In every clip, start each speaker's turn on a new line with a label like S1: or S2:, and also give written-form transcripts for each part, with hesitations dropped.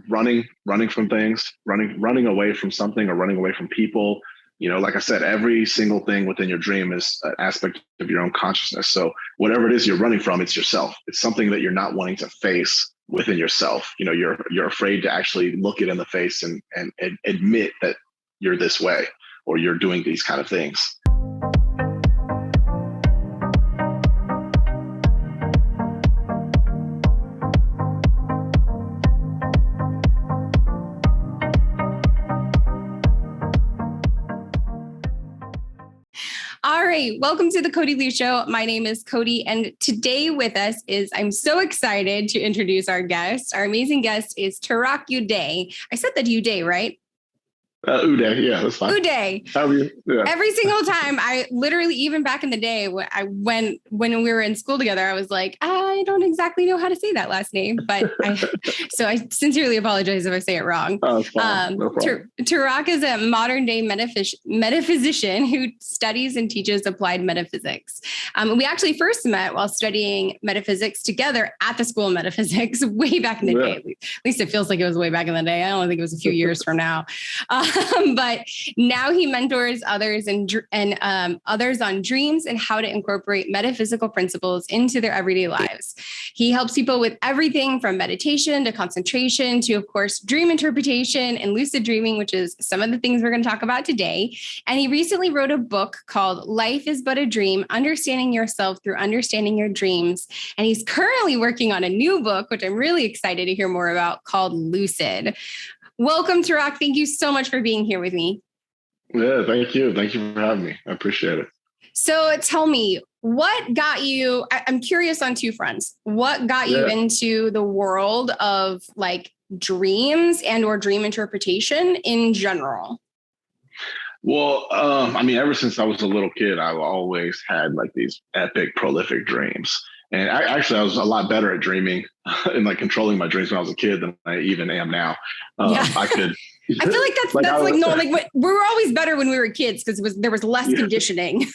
S1: running from things, running away from something or running away from people. Like I said, every single thing within your dream is an aspect of your own consciousness. So whatever it is you're running from, it's yourself. It's something that you're not wanting to face within yourself. You're afraid to actually look it in the face and admit that you're this way or you're doing these kind of things.
S2: All right, welcome to the Cody Lee Show. My name is Cody, and today with us I'm so excited to introduce our guest. Our amazing guest is Tarak Uday. I said that Uday, right?
S1: Uday, yeah, that's fine.
S2: Uday.
S1: How are you? Yeah.
S2: Every single time, I literally, even back in the day, when we were in school together, I was like, I don't exactly know how to say that last name, but so I sincerely apologize if I say it wrong.
S1: Oh, it's fine. No problem.
S2: Tarak is a modern day metaphysician who studies and teaches applied metaphysics. We actually first met while studying metaphysics together at the School of Metaphysics way back in the day. At least it feels like it was way back in the day. I don't think it was a few years from now. But now he mentors others and others on dreams and how to incorporate metaphysical principles into their everyday lives. He helps people with everything from meditation to concentration to, of course, dream interpretation and lucid dreaming, which is some of the things we're going to talk about today. And he recently wrote a book called Life is But a Dream, Understanding Yourself Through Understanding Your Dreams. And he's currently working on a new book, which I'm really excited to hear more about, called Lucid. Welcome, Tarak. Thank you so much for being here with me.
S1: Yeah, thank you. Thank you for having me. I appreciate it.
S2: So tell me, what got you, I'm curious on two fronts. What got you into the world of like dreams and or dream interpretation in general?
S1: Well, ever since I was a little kid, I've always had like these epic, prolific dreams. And I was a lot better at dreaming and like controlling my dreams when I was a kid than I even am now. I feel like
S2: we were always better when we were kids because there was less conditioning.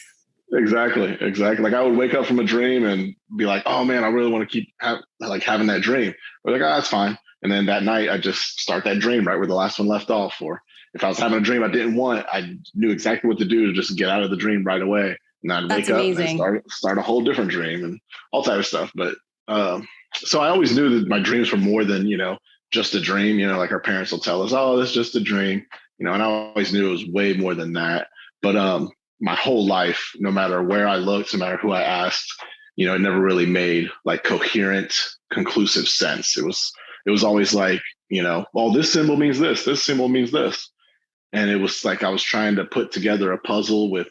S1: Exactly. Like I would wake up from a dream and be like, oh man, I really want to keep having that dream. But like, that's fine. And then that night I just start that dream right where the last one left off. Or if I was having a dream I didn't want, I knew exactly what to do to just get out of the dream right away. And I'd wake up and start a whole different dream and all type of stuff. But so I always knew that my dreams were more than, just a dream, like our parents will tell us, oh, that's just a dream, and I always knew it was way more than that. But my whole life, no matter where I looked, no matter who I asked, it never really made like coherent, conclusive sense. It was always like, well, this symbol means this symbol means this. And it was like I was trying to put together a puzzle with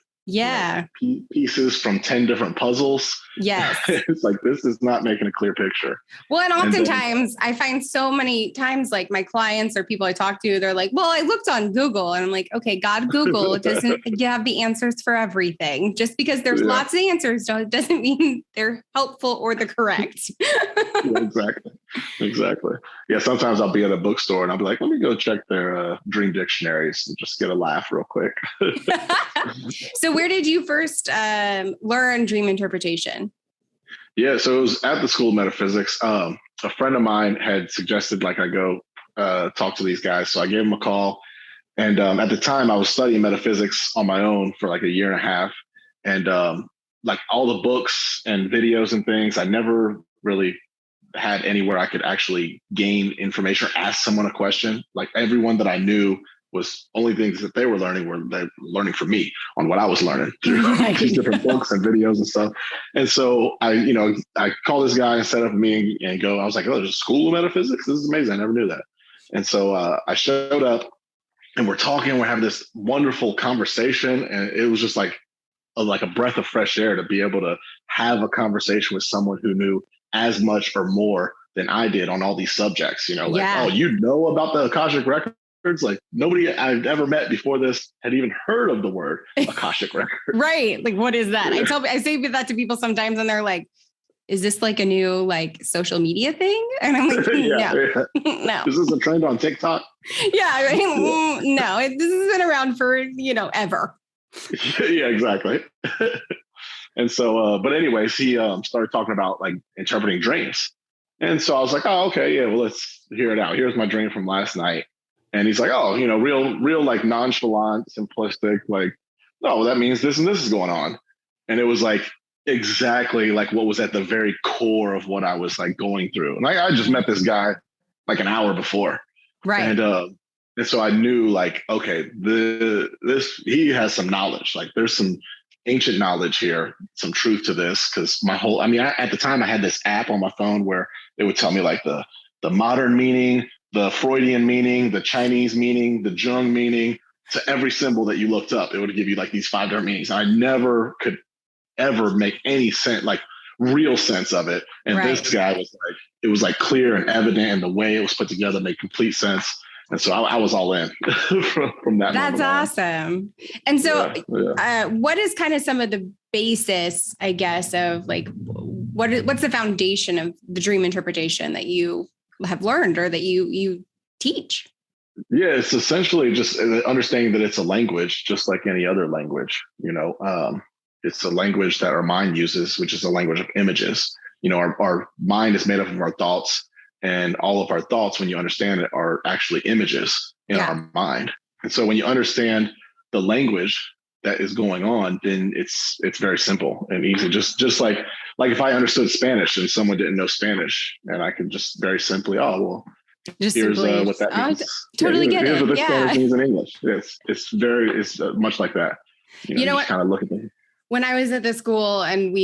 S1: pieces from 10 different puzzles.
S2: Yes.
S1: It's like, this is not making a clear picture.
S2: Well, and oftentimes I find so many times like my clients or people I talk to, they're like, well, I looked on Google, and I'm like, okay, Google doesn't have the answers for everything. Just because there's lots of answers doesn't mean they're helpful or they're correct.
S1: Exactly. Yeah. Sometimes I'll be at a bookstore and I'll be like, let me go check their dream dictionaries and just get a laugh real quick.
S2: So where did you first learn dream interpretation?
S1: Yeah, so it was at the School of Metaphysics. A friend of mine had suggested like I go talk to these guys. So I gave them a call. And at the time I was studying metaphysics on my own for like a year and a half. And like all the books and videos and things, I never really had anywhere I could actually gain information or ask someone a question. Like everyone that I knew was only things that they were learning from me on what I was learning through these different books and videos and stuff. And so I called this guy and set up a meeting and go, I was like, oh, there's a School of Metaphysics. This is amazing. I never knew that. And so I showed up and we're talking, we're having this wonderful conversation. And it was just like a breath of fresh air to be able to have a conversation with someone who knew as much or more than I did on all these subjects, oh, you know about the Akashic Records? Like nobody I've ever met before this had even heard of the word Akashic Record. Right.
S2: Like, what is that? I say that to people sometimes and they're like, is this like a new like social media thing? And I'm like, no. No.
S1: Is this a trend on TikTok?
S2: Yeah. No, this has been around for, ever.
S1: Yeah, exactly. And so, but anyways, he started talking about like interpreting dreams. And so I was like, oh, okay, yeah, well, let's hear it out. Here's my dream from last night. And he's like, oh, real like nonchalant, simplistic, like, no, well, that means this and this is going on. And it was like exactly like what was at the very core of what I was like going through. And I just met this guy like an hour before.
S2: Right.
S1: And so I knew like, okay, he has some knowledge. Like there's some ancient knowledge here, some truth to this. Cause at the time I had this app on my phone where it would tell me like the modern meaning, the Freudian meaning, the Chinese meaning, the Jung meaning to every symbol that you looked up. It would give you like these 5 different meanings. I never could ever make any sense, like real sense of it. And This guy was like, it was like clear and evident, and the way it was put together made complete sense. And so I was all in from that.
S2: That's awesome. And so what is kind of some of the basis, I guess, of like, what's the foundation of the dream interpretation that you have learned or that you teach?
S1: Yeah, it's essentially just understanding that it's a language, just like any other language. It's a language that our mind uses, which is a language of images. Our mind is made up of our thoughts, and all of our thoughts, when you understand it, are actually images in our mind. And so when you understand the language that is going on, then it's very simple and easy. Just like if I understood Spanish and someone didn't know Spanish, and I could just very simply, here's what that means.
S2: Totally get
S1: here's
S2: it.
S1: What this Spanish means in English. It's much like that.
S2: You know what?
S1: Kind of look at things.
S2: When I was at the school and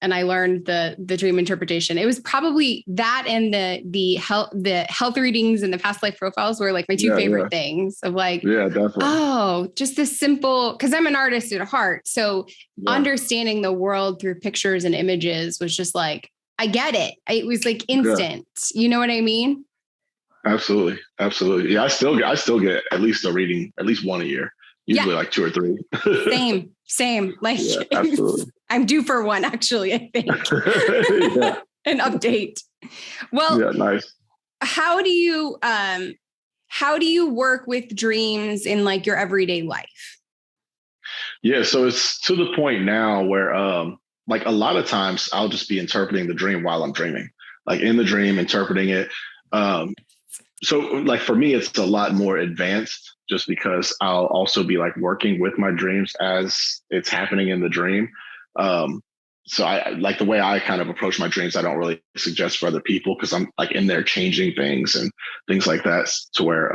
S2: I learned the dream interpretation, it was probably that and the health readings and the past life profiles were like my two favorite things of like, definitely. Just this simple, because I'm an artist at heart. So understanding the world through pictures and images was just like, I get it. It was like instant. Yeah. You know what I mean?
S1: Absolutely. Absolutely. Yeah. I still get at least a reading, at least one a year. Usually like 2 or 3.
S2: Same. Like I'm due for one, actually, I think. An update. Well, nice. How do you work with dreams in like your everyday life?
S1: Yeah. So it's to the point now where, like a lot of times I'll just be interpreting the dream while I'm dreaming, like in the dream, interpreting it. So like for me, it's a lot more advanced just because I'll also be like working with my dreams as it's happening in the dream. So I like the way I kind of approach my dreams. I don't really suggest for other people because I'm like in there changing things and things like that to where,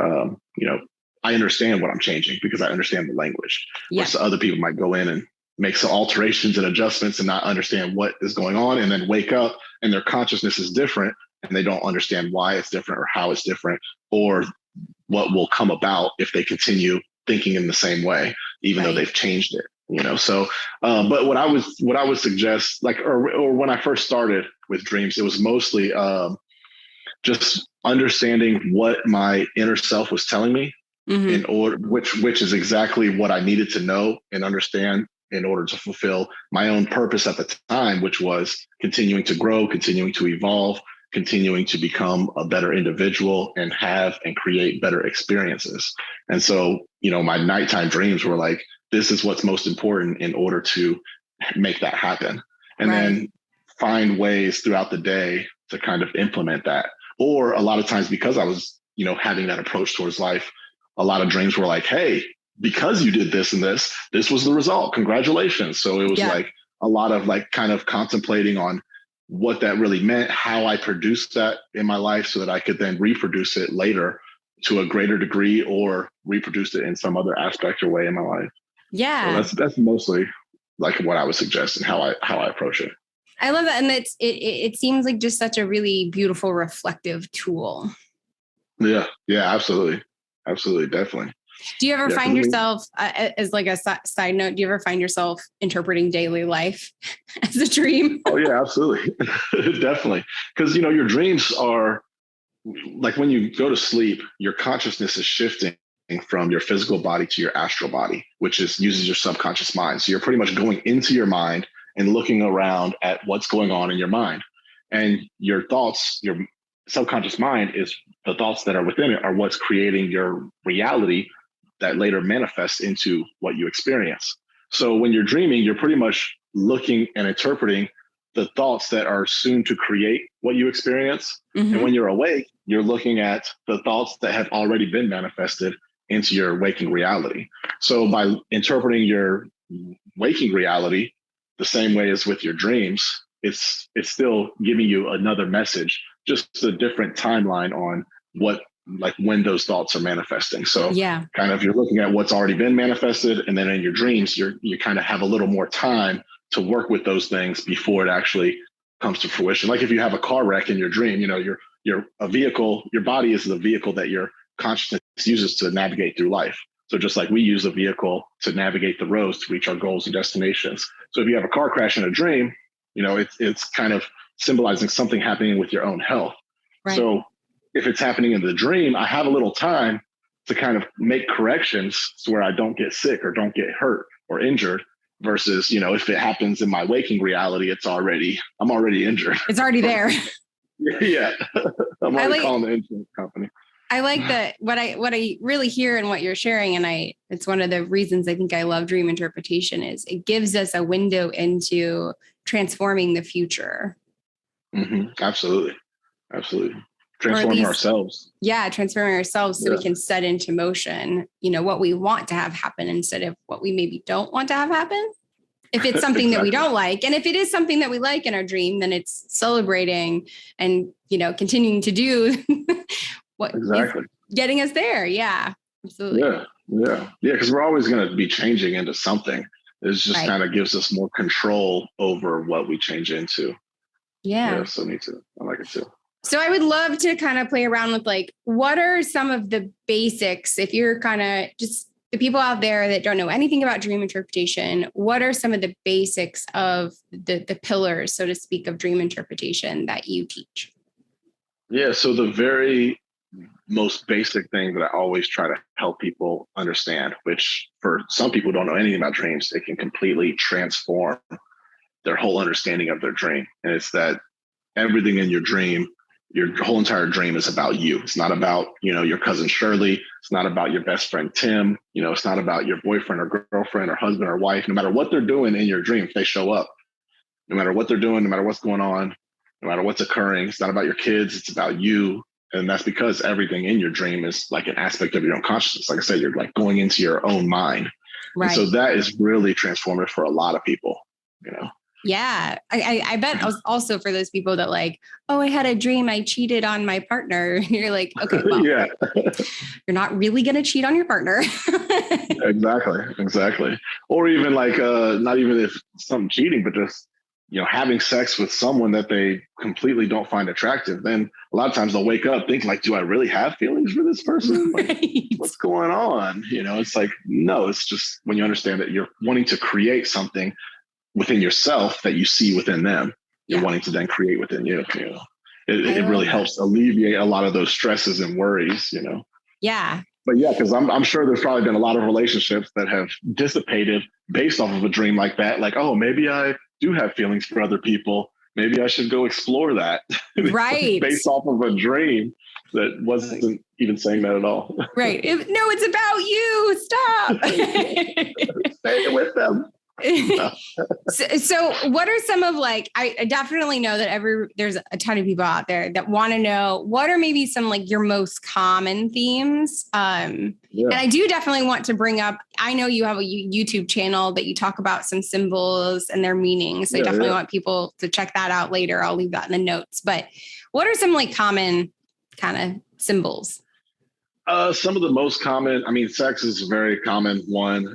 S1: I understand what I'm changing because I understand the language. Yeah. So other people might go in and make some alterations and adjustments and not understand what is going on and then wake up and their consciousness is different. And they don't understand why it's different or how it's different or what will come about if they continue thinking in the same way, even though they've changed it, So, but what I would suggest, like, or when I first started with dreams, it was mostly just understanding what my inner self was telling me in order, which is exactly what I needed to know and understand in order to fulfill my own purpose at the time, which was continuing to grow, continuing to evolve, continuing to become a better individual and have and create better experiences. And so, my nighttime dreams were like, this is what's most important in order to make that happen. And then find ways throughout the day to kind of implement that. Or a lot of times because I was, having that approach towards life, a lot of dreams were like, hey, because you did this and this was the result. Congratulations. So it was like a lot of like kind of contemplating on what that really meant, how I produced that in my life so that I could then reproduce it later to a greater degree or reproduce it in some other aspect or way in my life. Yeah. So that's mostly like what I would suggest and how I approach it.
S2: I love that. And it seems like just such a really beautiful reflective tool.
S1: Yeah. Yeah, absolutely. Absolutely. Definitely.
S2: Do you ever find yourself, as like a side note, do you ever find yourself interpreting daily life as a dream?
S1: Oh, yeah, absolutely. Definitely. Because, your dreams are like when you go to sleep, your consciousness is shifting from your physical body to your astral body, which uses your subconscious mind. So you're pretty much going into your mind and looking around at what's going on in your mind. And your thoughts, your subconscious mind is the thoughts that are within it are what's creating your reality that later manifests into what you experience. So when you're dreaming, you're pretty much looking and interpreting the thoughts that are soon to create what you experience. And when you're awake, you're looking at the thoughts that have already been manifested into your waking reality. So by interpreting your waking reality the same way as with your dreams, it's still giving you another message, just a different timeline on what, like when those thoughts are manifesting. So kind of you're looking at what's already been manifested, and then in your dreams, you kind of have a little more time to work with those things before it actually comes to fruition. Like if you have a car wreck in your dream, you know, you're a vehicle, your body is the vehicle that your consciousness uses to navigate through life. So just like we use a vehicle to navigate the roads to reach our goals and destinations. So if you have a car crash in a dream, you know, it's kind of symbolizing something happening with your own health. Right. So if it's happening in the dream, I have a little time to kind of make corrections to where I don't get sick or don't get hurt or injured, versus, you know, if it happens in my waking reality, I'm already injured.
S2: It's already there.
S1: Yeah. I'm already calling the insurance company.
S2: I like that. What I really hear in what you're sharing, and it's one of the reasons I think I love dream interpretation, is it gives us a window into transforming the future.
S1: Absolutely. Transforming ourselves. Yeah,
S2: transforming ourselves so we can set into motion, you know, what we want to have happen instead of what we maybe don't want to have happen. If it's something that we don't like, and if it is something that we like in our dream, then it's celebrating and, you know, continuing to do what is getting us there. Yeah, absolutely.
S1: Yeah. Because we're always going to be changing into something. It just kind of gives us more control over what we change into. Yeah. So me too. I like it too.
S2: So I would love to kind of play around with, like, what are some of the basics, if you're kind of just the people out there that don't know anything about dream interpretation, what are some of the basics of the pillars, so to speak, of dream interpretation that you teach?
S1: Yeah. So the very most basic thing that I always try to help people understand, which for some people who don't know anything about dreams, it can completely transform their whole understanding of their dream. And it's that everything in your dream, your whole entire dream, is about you. It's not about, you know, your cousin Shirley. It's not about your best friend Tim. You know, it's not about your boyfriend or girlfriend or husband or wife. No matter what they're doing in your dream, if they show up, no matter what they're doing, no matter what's going on, no matter what's occurring, it's not about your kids. It's about you. And that's because everything in your dream is like an aspect of your own consciousness. Like I said, you're like going into your own mind. Right. And so that is really transformative for a lot of people, you know?
S2: Yeah. I bet also for those people that like, oh, I had a dream I cheated on my partner. And you're like, okay, well,
S1: yeah.
S2: You're not really going to cheat on your partner.
S1: Exactly. Or even like, not even if something cheating, but just, you know, having sex with someone that they completely don't find attractive. Then a lot of times they'll wake up thinking like, do I really have feelings for this person? Like, what's going on? You know, it's like, no, it's just when you understand that you're wanting to create something within yourself that you see within them, you're wanting to then create within you. You know, it really helps alleviate a lot of those stresses and worries, you know?
S2: Yeah.
S1: But yeah, because I'm sure there's probably been a lot of relationships that have dissipated based off of a dream like that. Like, oh, maybe I do have feelings for other people. Maybe I should go explore that.
S2: Right.
S1: Based off of a dream that wasn't even saying that at all.
S2: Right. No, it's about you. Stop.
S1: Stay with them.
S2: So what are some of, like, I definitely know that there's a ton of people out there that want to know what are maybe some like your most common themes. And I do definitely want to bring up, I know you have a YouTube channel that you talk about some symbols and their meanings. So I definitely want people to check that out later. I'll leave that in the notes. But what are some like common kind of symbols?
S1: Some of the most common, I mean, sex is a very common one.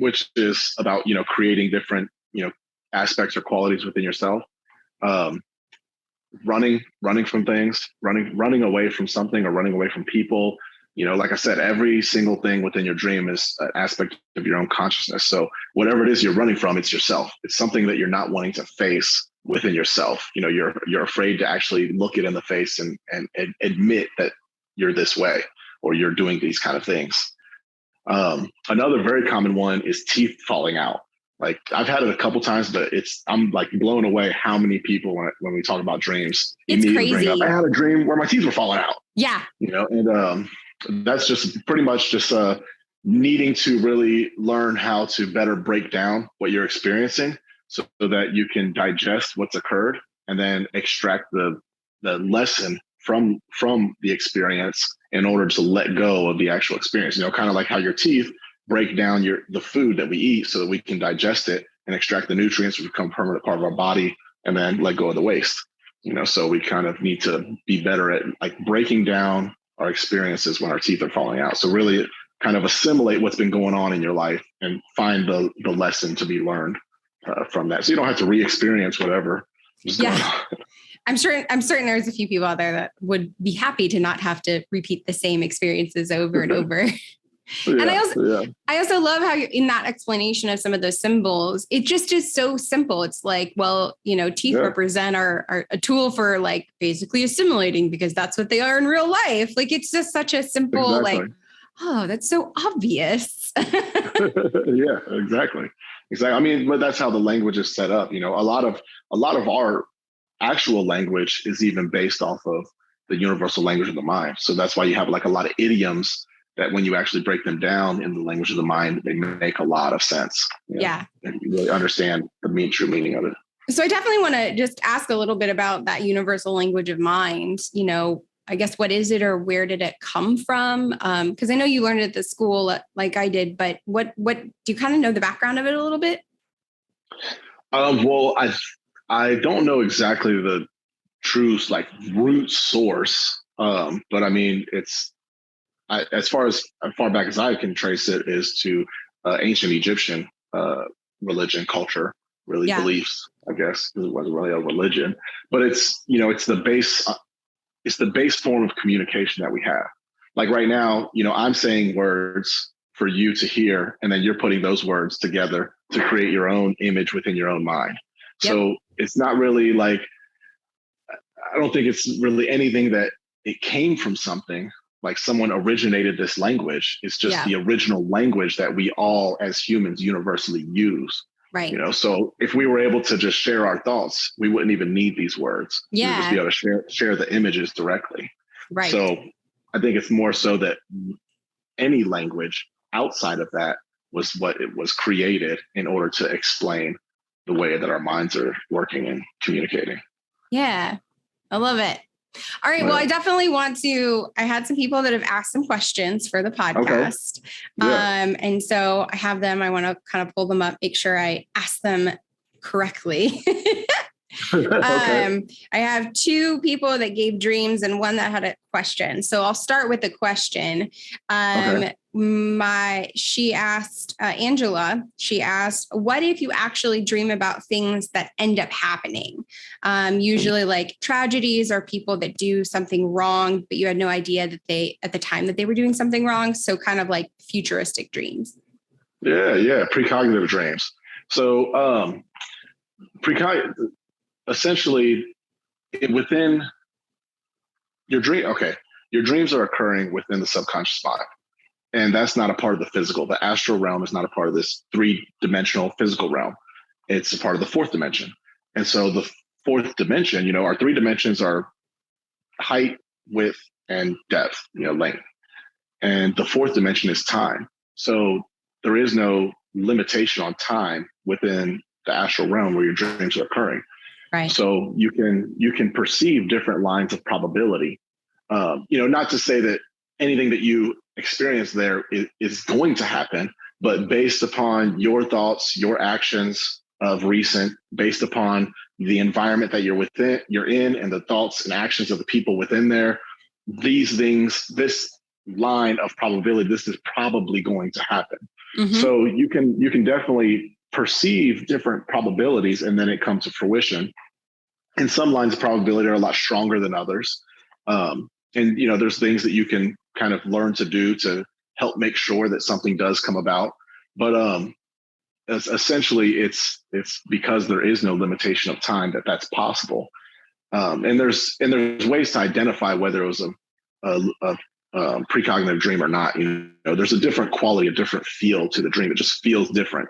S1: Which is about, you know, creating different, you know, aspects or qualities within yourself. Running from things, running away from something or running away from people. You know, like I said, every single thing within your dream is an aspect of your own consciousness. So whatever it is you're running from, it's yourself. It's something that you're not wanting to face within yourself. You know, you're afraid to actually look it in the face and admit that you're this way or you're doing these kind of things. Another very common one is teeth falling out. Like I've had it a couple times, but I'm like blown away how many people when we talk about dreams,
S2: it's crazy.
S1: Bring up, I had a dream where my teeth were falling out.
S2: Yeah.
S1: You know, and that's just pretty much just needing to really learn how to better break down what you're experiencing so that you can digest what's occurred and then extract the lesson from the experience in order to let go of the actual experience. Kind of like how your teeth break down the food that we eat so that we can digest it and extract the nutrients, which become a permanent part of our body, and then let go of the waste. So we kind of need to be better at like breaking down our experiences when our teeth are falling out. So really kind of assimilate what's been going on in your life and find the lesson to be learned from that. So you don't have to re-experience whatever is going on.
S2: I'm certain there's a few people out there that would be happy to not have to repeat the same experiences over and over. And I also love how in that explanation of some of those symbols, it just is so simple. It's like, well, teeth represent are a tool for like basically assimilating because that's what they are in real life. Like, it's just such a simple, like, oh, that's so obvious.
S1: Yeah, exactly. I mean, but that's how the language is set up. A lot of our actual language is even based off of the universal language of the mind. So that's why you have like a lot of idioms that when you actually break them down in the language of the mind, they make a lot of sense. And you really understand the true meaning of it.
S2: So I definitely want to just ask a little bit about that universal language of mind. I guess, what is it, or where did it come from? Because I know you learned it at the school like I did, but what do you kind of know the background of it a little bit?
S1: Well, I don't know exactly the true like root source, but I mean, as far back as I can trace it is to ancient Egyptian religion, culture, really beliefs, I guess, because it wasn't really a religion, but it's the base form of communication that we have. Like right now, I'm saying words for you to hear, and then you're putting those words together to create your own image within your own mind. Yep. So it's not really like, I don't think it's really anything that it came from something. Like someone originated this language. It's just the original language that we all as humans universally use. Right. So if we were able to just share our thoughts, we wouldn't even need these words. Yeah. We'd just be able to share the images directly. Right. So I think it's more so that any language outside of that was what it was created in order to explain the way that our minds are working and communicating. Yeah.
S2: I love it. All right. Well, I definitely I had some people that have asked some questions for the podcast. Okay. Yeah. And so I have them, I want to kind of pull them up, make sure I ask them correctly. Okay. I have two people that gave dreams and one that had a question. So I'll start with the question. Okay. She asked, Angela, what if you actually dream about things that end up happening? Usually like tragedies or people that do something wrong, but you had no idea that at the time that they were doing something wrong. So kind of like futuristic dreams.
S1: Yeah. Precognitive dreams. So, essentially within your dream, your dreams are occurring within the subconscious mind. And that's not a part of the physical. The astral realm is not a part of this 3-dimensional physical realm. It's a part of the 4th dimension. And so the 4th dimension, our 3 dimensions are height, width, and depth, length. And the 4th dimension is time. So there is no limitation on time within the astral realm where your dreams are occurring. Right. So you can perceive different lines of probability. Not to say that anything that you experience there is going to happen, but based upon your thoughts, your actions of recent, based upon the environment that you're in, and the thoughts and actions of the people within there, these things, this line of probability, this is probably going to happen. Mm-hmm. So you can definitely perceive different probabilities, and then it comes to fruition. And some lines of probability are a lot stronger than others. And there's things that you can kind of learn to do to help make sure that something does come about. But essentially, it's because there is no limitation of time that's possible. And there's ways to identify whether it was a precognitive dream or not. There's a different quality, a different feel to the dream. It just feels different.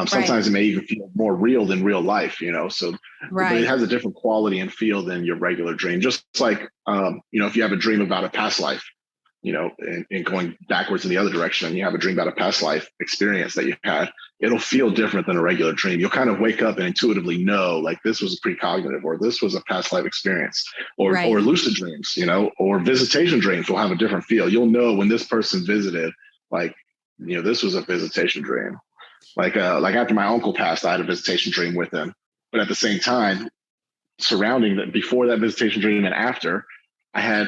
S1: Sometimes it may even feel more real than real life, so but it has a different quality and feel than your regular dream. Just like, if you have a dream about a past life, and going backwards in the other direction, and you have a dream about a past life experience that you had, it'll feel different than a regular dream. You'll kind of wake up and intuitively know, like, this was a precognitive, or this was a past life experience, or lucid dreams, or visitation dreams will have a different feel. You'll know when this person visited, like, this was a visitation dream. Like after my uncle passed, I had a visitation dream with him. But at the same time, surrounding that, before that visitation dream and after,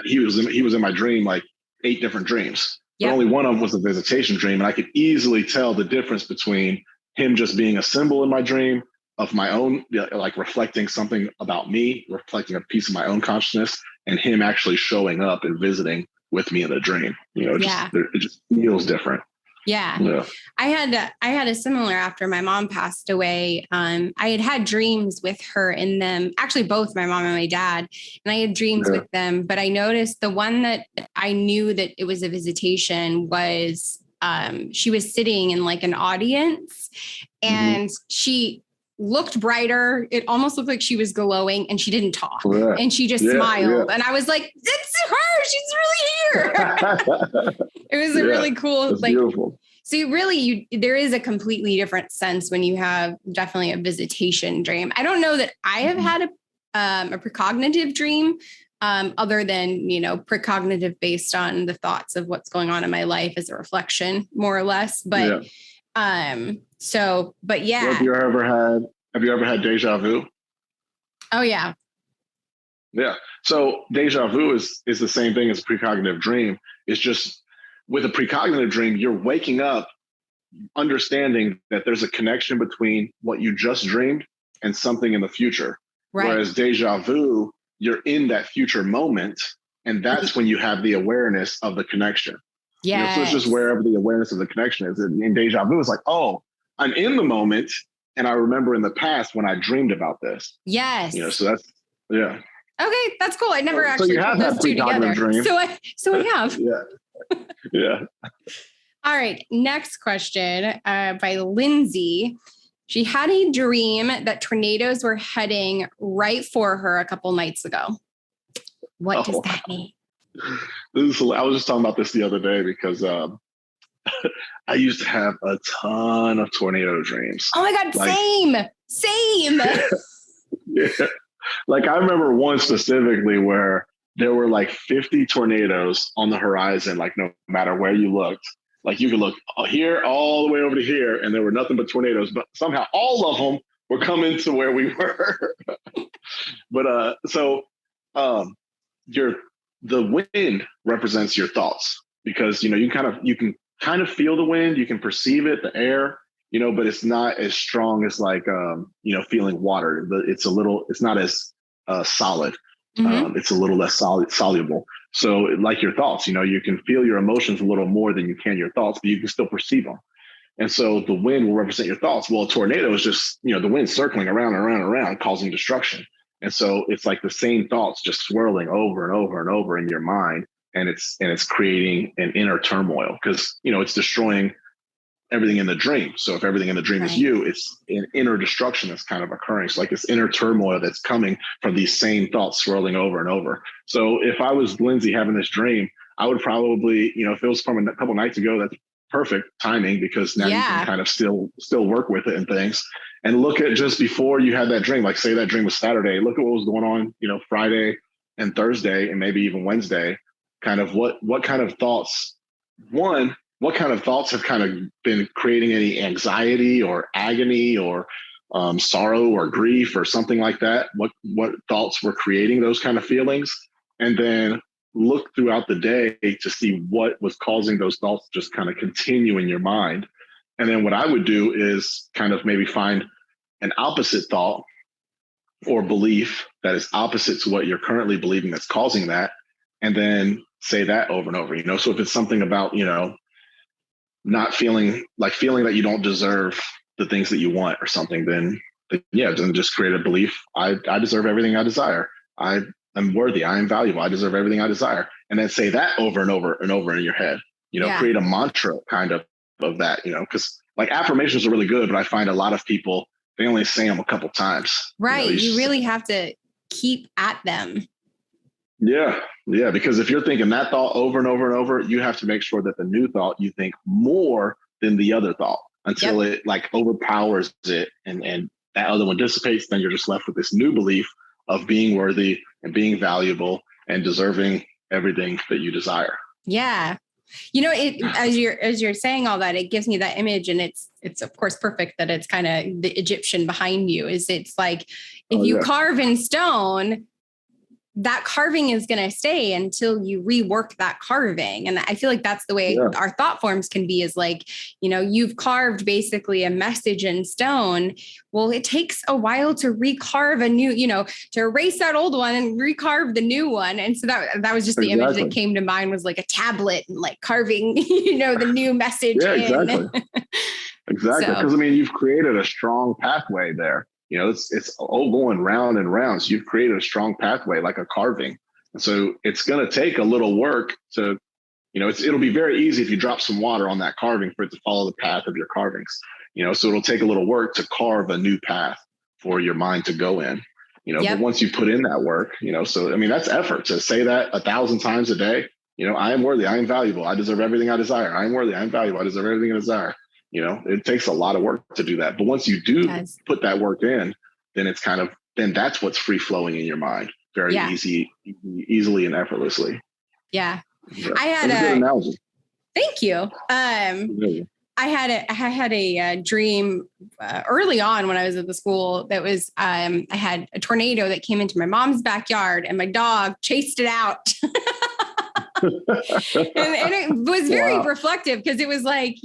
S1: he was in my dream like 8 different dreams. Yep. But only one of them was a visitation dream. And I could easily tell the difference between him just being a symbol in my dream of my own, like reflecting something about me, reflecting a piece of my own consciousness, and him actually showing up and visiting with me in the dream. It just feels different.
S2: Yeah. I had a similar after my mom passed away. I had dreams with her in them, actually both my mom and my dad, and I had dreams with them, but I noticed the one that I knew that it was a visitation was, she was sitting in like an audience, and she looked brighter. It almost looked like she was glowing, and she didn't talk, and she just smiled. And I was like, it's her. She's really here. It was a really cool,
S1: that's beautiful.
S2: So there is a completely different sense when you have definitely a visitation dream. I don't know that I have had a precognitive dream, other than, precognitive based on the thoughts of what's going on in my life as a reflection, more or less. But, so
S1: have you ever had deja vu?
S2: Oh yeah.
S1: Yeah. So deja vu is the same thing as a precognitive dream. It's just, with a precognitive dream, you're waking up understanding that there's a connection between what you just dreamed and something in the future. Right. Whereas deja vu, you're in that future moment, and that's when you have the awareness of the connection. Yeah. So it's just wherever the awareness of the connection is. And deja vu is like, oh, I'm in the moment, and I remember in the past when I dreamed about this.
S2: Yes.
S1: So that's,
S2: Okay, that's cool. I never actually put those two together. Dream. So I have.
S1: Yeah.
S2: All right. Next question by Lindsay. She had a dream that tornadoes were heading right for her a couple nights ago. What does that mean?
S1: I was just talking about this the other day because I used to have a ton of tornado dreams.
S2: Oh my God, same.
S1: Yeah. Like I remember one specifically where there were like 50 tornadoes on the horizon, like no matter where you looked. Like you could look here all the way over to here, and there were nothing but tornadoes, but somehow all of them were coming to where we were. But the wind represents your thoughts, because you can kind of feel the wind, you can perceive it, the air, but it's not as strong as like feeling water. It's not as solid. Mm-hmm. It's a little less soluble. So like your thoughts, you can feel your emotions a little more than you can your thoughts, but you can still perceive them. And so the wind will represent your thoughts. Well, a tornado is just, the wind circling around and around and around, causing destruction. And so it's like the same thoughts just swirling over and over and over in your mind. And it's creating an inner turmoil because, it's destroying everything in the dream. So if everything in the dream is you, it's an inner destruction that's kind of occurring. So like this inner turmoil that's coming from these same thoughts swirling over and over. So if I was Lindsay having this dream, I would probably, if it was from a couple nights ago, that's perfect timing, because now you can kind of still work with it and things. And look at just before you had that dream, like say that dream was Saturday, look at what was going on, Friday and Thursday and maybe even Wednesday, kind of what kind of thoughts, what kind of thoughts have kind of been creating any anxiety or agony or sorrow or grief or something like that? What thoughts were creating those kind of feelings? And then look throughout the day to see what was causing those thoughts to just kind of continue in your mind. And then what I would do is kind of maybe find an opposite thought or belief that is opposite to what you're currently believing that's causing that. And then say that over and over, So if it's something about, not feeling that you don't deserve the things that you want or something, then just create a belief. I deserve everything I desire. I am worthy. I am valuable. I deserve everything I desire. And then say that over and over and over in your head, create a mantra kind of that, because like affirmations are really good, but I find a lot of people, they only say them a couple times.
S2: Right. You really have to keep at them.
S1: Yeah. Yeah. Because if you're thinking that thought over and over and over, you have to make sure that the new thought you think more than the other thought until
S2: Yep.
S1: it like overpowers it and that other one dissipates. Then you're just left with this new belief of being worthy and being valuable and deserving everything that you desire.
S2: Yeah. You know, it as you're saying all that, it gives me that image, and it's of course perfect that it's kind of the Egyptian behind you. It's like if
S1: Oh,
S2: you
S1: yeah.
S2: carve in stone, that carving is going to stay until you rework that carving. And I feel like that's the way
S1: Yeah.
S2: our thought forms can be, is like, you've carved basically a message in stone. Well, it takes a while to recarve a new, to erase that old one and recarve the new one. And so that was just the image that came to mind, was like a tablet and like carving, the new message
S1: Yeah,
S2: in.
S1: exactly. Exactly. Because, you've created a strong pathway there. It's all going round and round. So you've created a strong pathway, like a carving. And so it's going to take a little work to, it'll be very easy if you drop some water on that carving for it to follow the path of your carvings. So it'll take a little work to carve a new path for your mind to go in.
S2: Yep.
S1: But once you put in that work, so that's effort to say that 1,000 times a day. I am worthy, I am valuable, I deserve everything I desire. I am worthy, I am valuable, I deserve everything I desire. It takes a lot of work to do that. But once you do put that work in, then then that's what's free flowing in your mind very easily and effortlessly.
S2: Yeah.
S1: So,
S2: I had
S1: a good analogy.
S2: Thank you. I had a dream early on when I was at the school that was, I had a tornado that came into my mom's backyard and my dog chased it out. and it was very reflective, because it was like,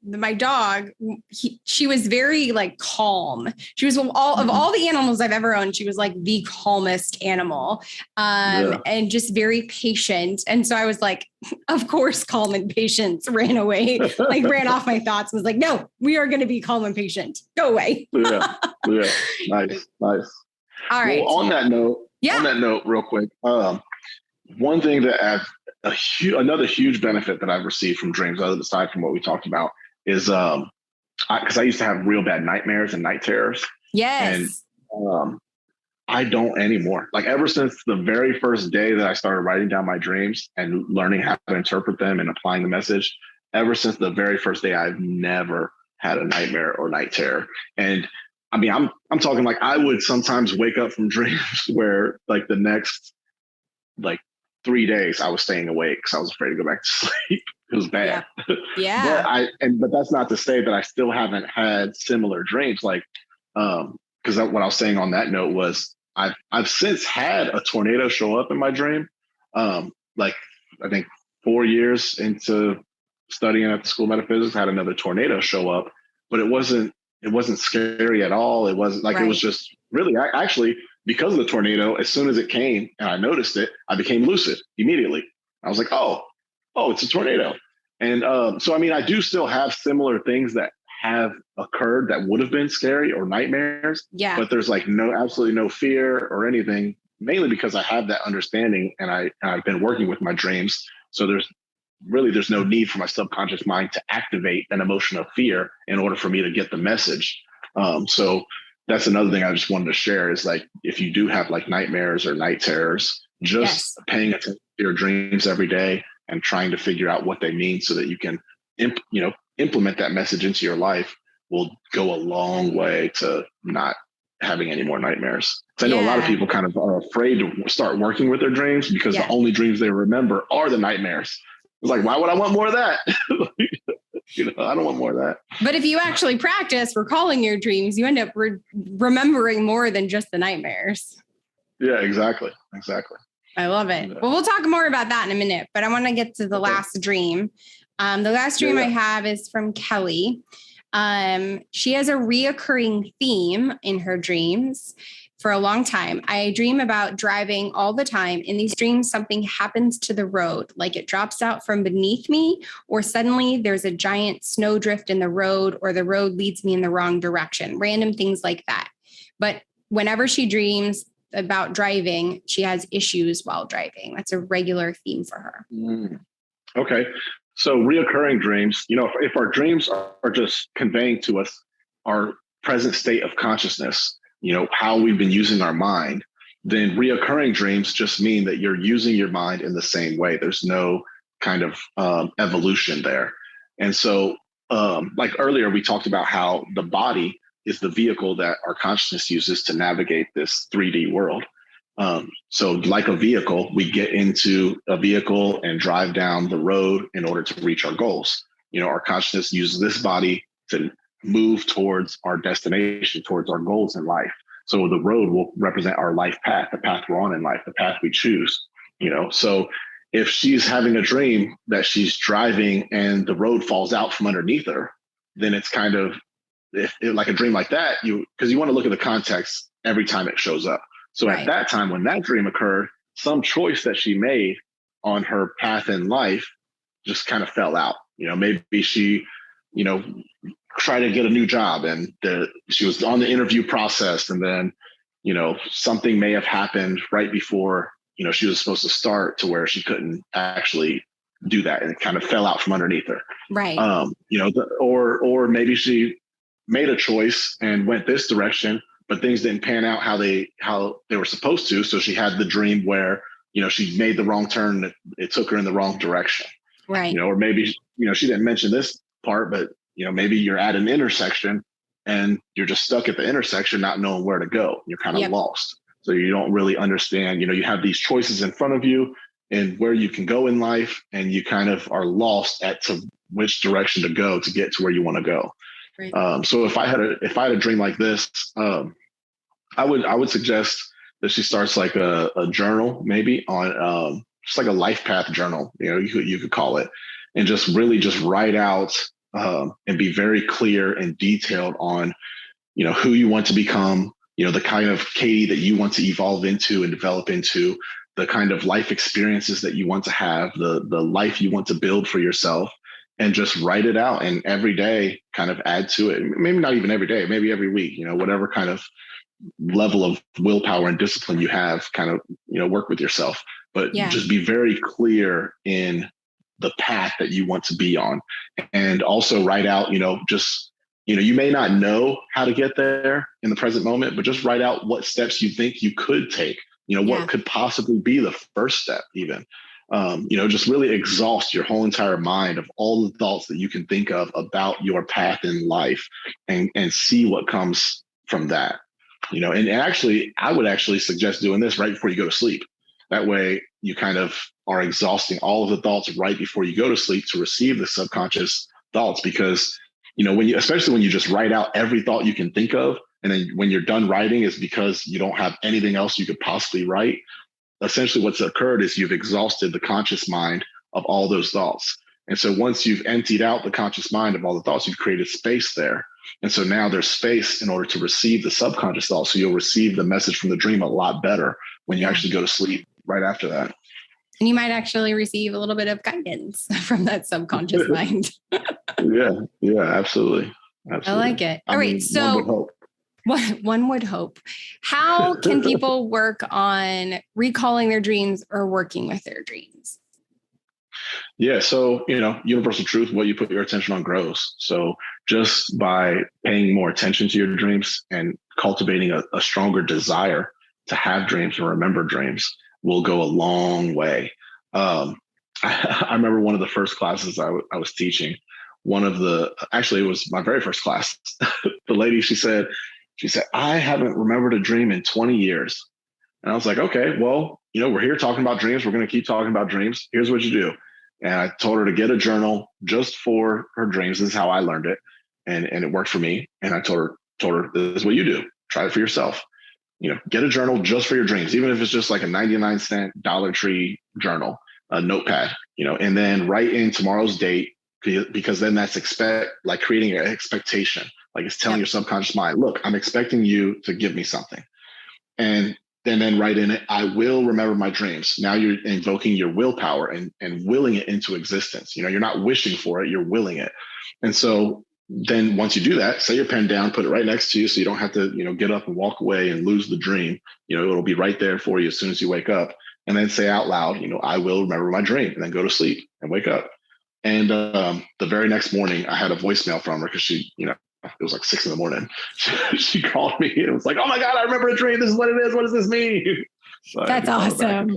S2: my dog, she was very like calm. She was of all the animals I've ever owned, she was like the calmest animal, and just very patient. And so I was like, of course, calm and patience ran away, like ran off my thoughts, was like, no, we are going to be calm and patient. Go away.
S1: Yeah. Nice. All
S2: right.
S1: Well, on that note, real quick, one thing that another huge benefit that I've received from dreams, aside from what we talked about, is because I used to have real bad nightmares and night terrors.
S2: Yes.
S1: And I don't anymore. Like, ever since the very first day that I started writing down my dreams and learning how to interpret them and applying the message, ever since the very first day, I've never had a nightmare or night terror. And I'm talking like I would sometimes wake up from dreams where like the next 3 days I was staying awake because I was afraid to go back to sleep. It was bad.
S2: Yeah.
S1: But that's not to say that I still haven't had similar dreams. Like, because what I was saying on that note was I've since had a tornado show up in my dream. Like, I think 4 years into studying at the School of Metaphysics, I had another tornado show up, but it wasn't scary at all. It wasn't like, It was just really actually, because of the tornado, as soon as it came and I noticed it, I became lucid immediately. I was like, oh, it's a tornado. And so, I do still have similar things that have occurred that would have been scary or nightmares.
S2: Yeah.
S1: But there's like absolutely no fear or anything, mainly because I have that understanding and I've been working with my dreams. So there's no need for my subconscious mind to activate an emotion of fear in order for me to get the message. So that's another thing I just wanted to share is like, if you do have like nightmares or night terrors, just paying attention to your dreams every day and trying to figure out what they mean so that you can, implement that message into your life will go a long way to not having any more nightmares. Because I know a lot of people kind of are afraid to start working with their dreams because the only dreams they remember are the nightmares. It's like, why would I want more of that? I don't want more of that.
S2: But if you actually practice recalling your dreams, you end up remembering more than just the nightmares.
S1: Yeah, exactly.
S2: I love it. Yeah. Well, we'll talk more about that in a minute, but I want to get to the last dream. The last dream I have is from Kelly. She has a reoccurring theme in her dreams for a long time. I dream about driving all the time. In these dreams, something happens to the road, like it drops out from beneath me, or suddenly there's a giant snowdrift in the road, or the road leads me in the wrong direction, random things like that. But whenever she dreams about driving, she has issues while driving. That's a regular theme for her.
S1: Okay. So reoccurring dreams, if our dreams are just conveying to us our present state of consciousness, how we've been using our mind, then reoccurring dreams just mean that you're using your mind in the same way. There's no kind of evolution there. And so, like earlier, we talked about how the body is the vehicle that our consciousness uses to navigate this 3D world. So like a vehicle, we get into a vehicle and drive down the road in order to reach our goals. Our consciousness uses this body to move towards our destination, towards our goals in life. So the road will represent our life path, the path we're on in life, the path we choose. So if she's having a dream that she's driving and the road falls out from underneath her, then it's kind of like a dream like that, because you want to look at the context every time it shows up. So at that time, when that dream occurred, some choice that she made on her path in life just kind of fell out. Maybe she, tried to get a new job and she was on the interview process, and then, something may have happened right before, she was supposed to start, to where she couldn't actually do that, and it kind of fell out from underneath her.
S2: Right.
S1: Or maybe she made a choice and went this direction, but things didn't pan out how they were supposed to. So she had the dream where, she made the wrong turn. It took her in the wrong direction.
S2: Right.
S1: Or maybe, she didn't mention this part, but, maybe you're at an intersection and you're just stuck at the intersection, not knowing where to go. You're kind of lost. So you don't really understand, you have these choices in front of you and where you can go in life, and you kind of are lost to which direction to go to get to where you want to go. Right. So if I had a dream like this, I would suggest that she starts like a journal, maybe on just like a life path journal, you could call it, and just really just write out and be very clear and detailed on, who you want to become, the kind of Katie that you want to evolve into and develop into, the kind of life experiences that you want to have, the life you want to build for yourself, and just write it out. And every day kind of add to it. Maybe not even every day, maybe every week, whatever kind of level of willpower and discipline you have, kind of, work with yourself, but just be very clear in the path that you want to be on. And also write out, you may not know how to get there in the present moment, but just write out what steps you think you could take, what could possibly be the first step even. Just really exhaust your whole entire mind of all the thoughts that you can think of about your path in life, and see what comes from that. And actually, I would actually suggest doing this right before you go to sleep. That way you kind of are exhausting all of the thoughts right before you go to sleep to receive the subconscious thoughts. Because, especially when you just write out every thought you can think of, and then when you're done writing is because you don't have anything else you could possibly write. Essentially what's occurred is you've exhausted the conscious mind of all those thoughts. And so once you've emptied out the conscious mind of all the thoughts, you've created space there. And so now there's space in order to receive the subconscious thoughts. So you'll receive the message from the dream a lot better when you actually go to sleep right after that. And
S2: you might actually receive a little bit of guidance from that subconscious mind.
S1: Yeah, absolutely.
S2: I like it. All right. So one would hope. How can people work on recalling their dreams or working with their dreams?
S1: Yeah. So, universal truth, what you put your attention on grows. So just by paying more attention to your dreams and cultivating a stronger desire to have dreams and remember dreams will go a long way. I remember one of the first classes I was teaching, actually it was my very first class. The lady, she said, I haven't remembered a dream in 20 years. And I was like, okay, well, we're here talking about dreams. We're going to keep talking about dreams. Here's what you do. And I told her to get a journal just for her dreams. This is how I learned it. And it worked for me. And I told her, this is what you do. Try it for yourself. Get a journal just for your dreams, even if it's just like a 99-cent Dollar Tree journal, a notepad, and then write in tomorrow's date, because then that's like creating an expectation. Like it's telling your subconscious mind, look, I'm expecting you to give me something. And then write in it, I will remember my dreams. Now you're invoking your willpower and willing it into existence. You're not wishing for it, you're willing it. And so then once you do that, set your pen down, put it right next to you so you don't have to, get up and walk away and lose the dream. It'll be right there for you as soon as you wake up. And then say out loud, I will remember my dream, and then go to sleep and wake up. And the very next morning I had a voicemail from her because she, it was like 6 a.m. She called me and was like, oh my God, I remember a dream. This is what it is. What does this mean? So
S2: That's awesome.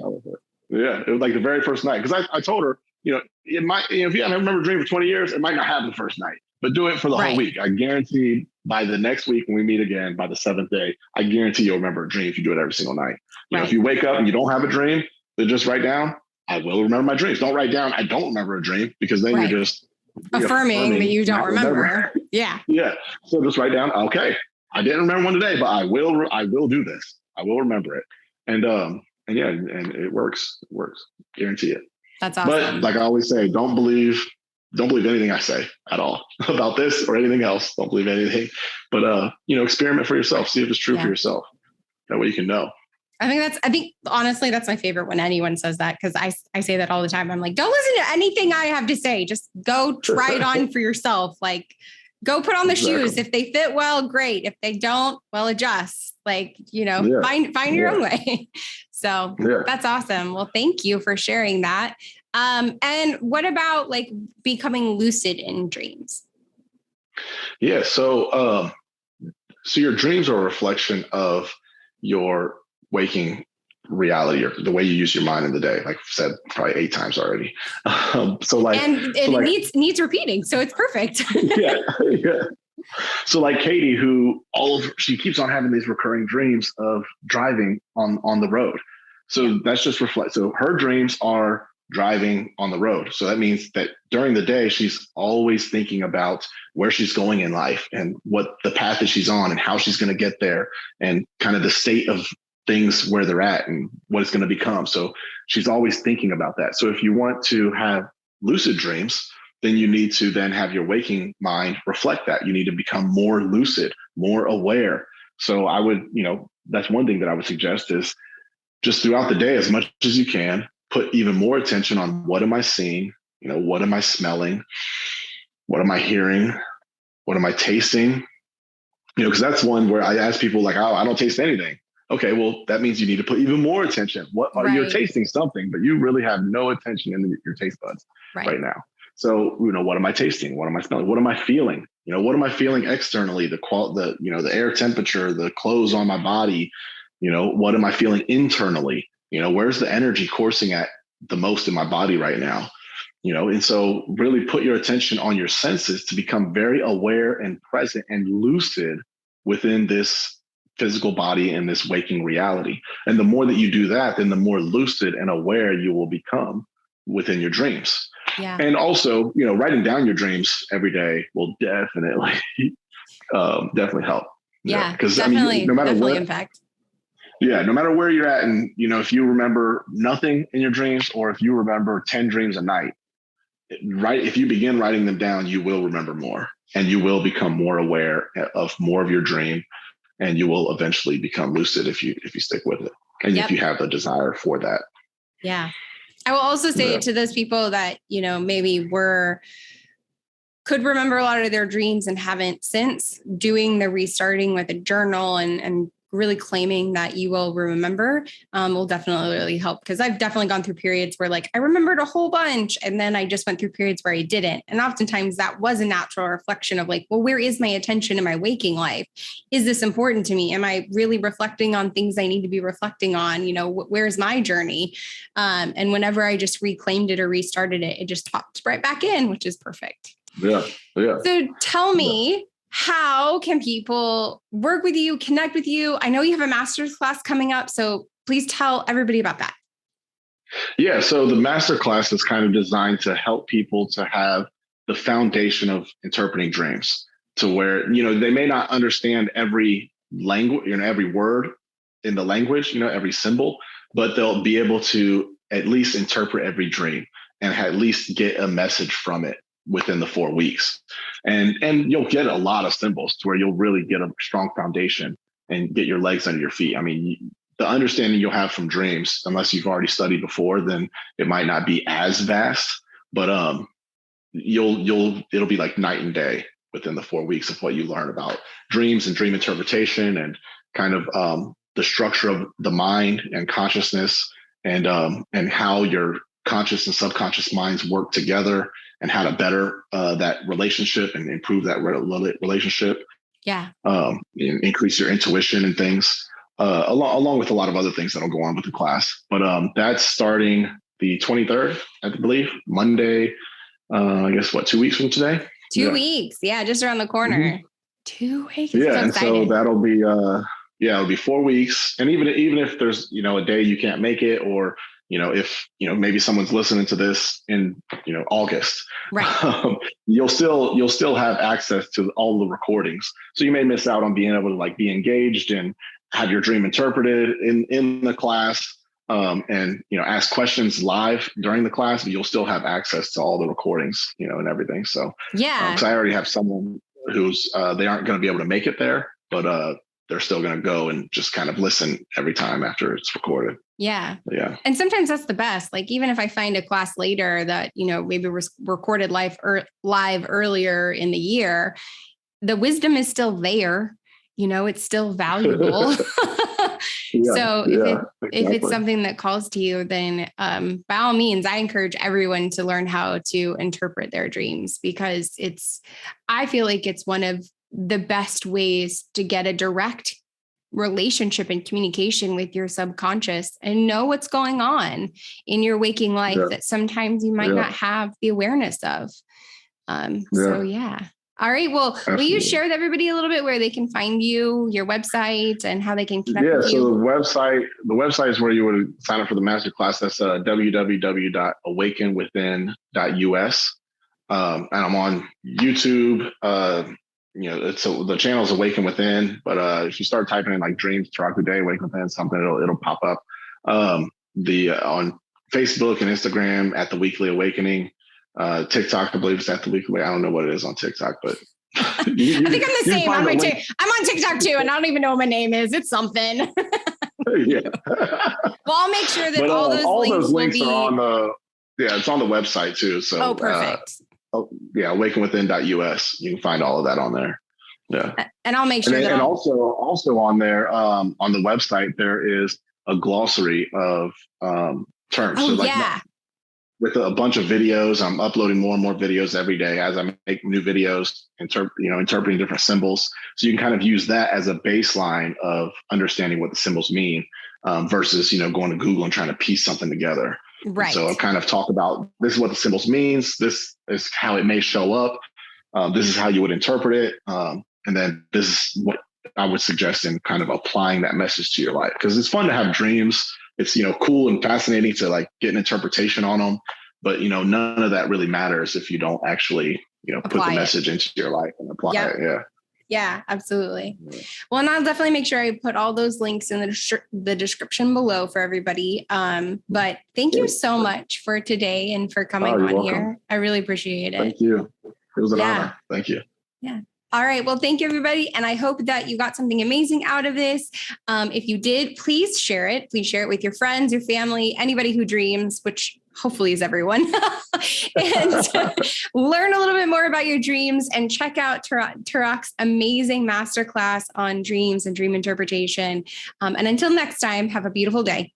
S1: Yeah, it was like the very first night because I told her, it might, if you haven't remembered a dream for 20 years, it might not happen the first night, but do it for the whole week. I guarantee by the next week when we meet again, by the 7th day, I guarantee you'll remember a dream if you do it every single night. If you wake up and you don't have a dream, then just write down, I will remember my dreams. Don't write down, I don't remember a dream, because then you're just
S2: affirming that you don't remember. Yeah.
S1: Yeah. So just write down, okay, I didn't remember one today, but I will do this. I will remember it. And it works. It works. Guarantee it.
S2: That's awesome.
S1: But like I always say, don't believe anything I say at all about this or anything else. Don't believe anything, but experiment for yourself. See if it's true for yourself. That way you can know.
S2: I think honestly, that's my favorite when anyone says that, because I say that all the time. I'm like, don't listen to anything I have to say. Just go try it on for yourself. Like, go put on the shoes. If they fit well, great. If they don't, well, adjust. Like, find your own way. So that's awesome. Well, thank you for sharing that. And what about like becoming lucid in dreams?
S1: Yeah. So your dreams are a reflection of your waking reality, or the way you use your mind in the day. Like I've said probably 8 times already.
S2: It needs repeating. So it's perfect.
S1: Yeah. So like Katie, who she keeps on having these recurring dreams of driving on the road. So that's just so her dreams are driving on the road. So that means that during the day, she's always thinking about where she's going in life and what the path that she's on and how she's going to get there and kind of the state of things where they're at and what it's going to become. So she's always thinking about that. So if you want to have lucid dreams, then you need to then have your waking mind reflect that. You need to become more lucid, more aware. So I would, that's one thing that I would suggest is just throughout the day, as much as you can, put even more attention on what am I seeing? What am I smelling? What am I hearing? What am I tasting? Because that's one where I ask people like, oh, I don't taste anything. Okay, well, that means you need to put even more attention. You're tasting something, but you really have no attention in your taste buds right now. So, what am I tasting? What am I smelling? What am I feeling? What am I feeling externally? The air temperature, the clothes on my body. What am I feeling internally? Where's the energy coursing at the most in my body right now? And so really put your attention on your senses to become very aware and present and lucid within this physical body and this waking reality. And the more that you do that, then the more lucid and aware you will become within your dreams.
S2: Yeah.
S1: And also, writing down your dreams every day will definitely help.
S2: Yeah,
S1: because
S2: definitely,
S1: no matter
S2: definitely
S1: what
S2: impact.
S1: Yeah, no matter where you're at, and if you remember nothing in your dreams, or if you remember 10 dreams a night, if you begin writing them down, you will remember more, and you will become more aware of more of your dream, and you will eventually become lucid if you stick with it, and if you have a desire for that.
S2: Yeah, I will also say to those people that maybe could remember a lot of their dreams and haven't since, doing the restarting with a journal and really claiming that you will remember will definitely really help. Because I've definitely gone through periods where like I remembered a whole bunch, and then I just went through periods where I didn't. And oftentimes that was a natural reflection of like, well, where is my attention in my waking life? Is this important to me? Am I really reflecting on things I need to be reflecting on? Where's my journey? And whenever I just reclaimed it or restarted it, it just popped right back in, which is perfect.
S1: Yeah.
S2: So tell me, how can people work with you, connect with you? I know you have a master's class coming up, so please tell everybody about that.
S1: Yeah, so the master class is kind of designed to help people to have the foundation of interpreting dreams, to where, they may not understand every language, every word in the language, every symbol, but they'll be able to at least interpret every dream and at least get a message from it within the 4 weeks. And you'll get a lot of symbols to where you'll really get a strong foundation and get your legs under your feet. I mean, the understanding you'll have from dreams, unless you've already studied before, then it might not be as vast, but it'll be like night and day within the 4 weeks of what you learn about dreams and dream interpretation and kind of the structure of the mind and consciousness and how your conscious and subconscious minds work together, and how to better that relationship and improve that relationship.
S2: Yeah.
S1: Increase your intuition and things. along with a lot of other things that'll go on with the class. But that's starting the 23rd, I believe, Monday. I guess 2 weeks from today.
S2: 2 weeks, yeah, just around the corner.
S1: Mm-hmm.
S2: 2 weeks.
S1: Yeah,
S2: so
S1: and so that'll be it'll be 4 weeks. And even if there's a day you can't make it, or if maybe someone's listening to this in August,
S2: right,
S1: you'll still have access to all the recordings. So you may miss out on being able to be engaged and have your dream interpreted in the class, and ask questions live during the class, but you'll still have access to all the recordings, and everything. So
S2: yeah,
S1: because I already have someone who's they aren't going to be able to make it there, but they're still going to go and just kind of listen every time after it's recorded.
S2: Yeah.
S1: Yeah.
S2: And sometimes that's the best. Like, even if I find a class later that, maybe was recorded live earlier in the year, the wisdom is still there. It's still valuable. So if it's something that calls to you, then by all means, I encourage everyone to learn how to interpret their dreams, because I feel like it's one of the best ways to get a direct relationship and communication with your subconscious and know what's going on in your waking life that sometimes you might not have the awareness of. So yeah. All right. Well, absolutely. Will you share with everybody a little bit where they can find you, your website, and how they can connect with you?
S1: So the website is where you would sign up for the masterclass. That's www.awakenwithin.us. And I'm on YouTube. The channel is Awaken Within, but if you start typing in dreams, Tarak Uday, Awaken Within, something, it'll pop up. On Facebook and Instagram at The Weekly Awakening. TikTok, I believe, is at The Weekly. I don't know what it is on TikTok, but
S2: I think I'm the same. I'm on TikTok too, and I don't even know what my name is. It's something.
S1: Yeah.
S2: Well, I'll make sure that all those links
S1: are on the. Yeah, it's on the website too. So
S2: perfect.
S1: awakenwithin.us. You can find all of that on there. Yeah.
S2: And I'll make sure
S1: and also on there, on the website, there is a glossary of terms.
S2: Oh,
S1: so with a bunch of videos, I'm uploading more and more videos every day as I make new videos, interpreting different symbols. So you can kind of use that as a baseline of understanding what the symbols mean, versus, going to Google and trying to piece something together.
S2: Right.
S1: And so I'll kind of talk about, this is what the symbols means. This is how it may show up. This is how you would interpret it. And then this is what I would suggest in kind of applying that message to your life. Because it's fun to have dreams. It's, cool and fascinating to get an interpretation on them. But, none of that really matters if you don't actually, put the message into your life and apply it. Yeah.
S2: Yeah, absolutely. Well, and I'll definitely make sure I put all those links in the description below for everybody. But thank you so much for today and for coming on welcome. Here. I really appreciate it.
S1: Thank you. It was an honor. Thank you.
S2: Yeah. All right. Well, thank you, everybody. And I hope that you got something amazing out of this. If you did, please share it. Please share it with your friends, your family, anybody who dreams, which hopefully is everyone. And learn a little bit more about your dreams and check out Tarak's amazing masterclass on dreams and dream interpretation. And until next time, have a beautiful day.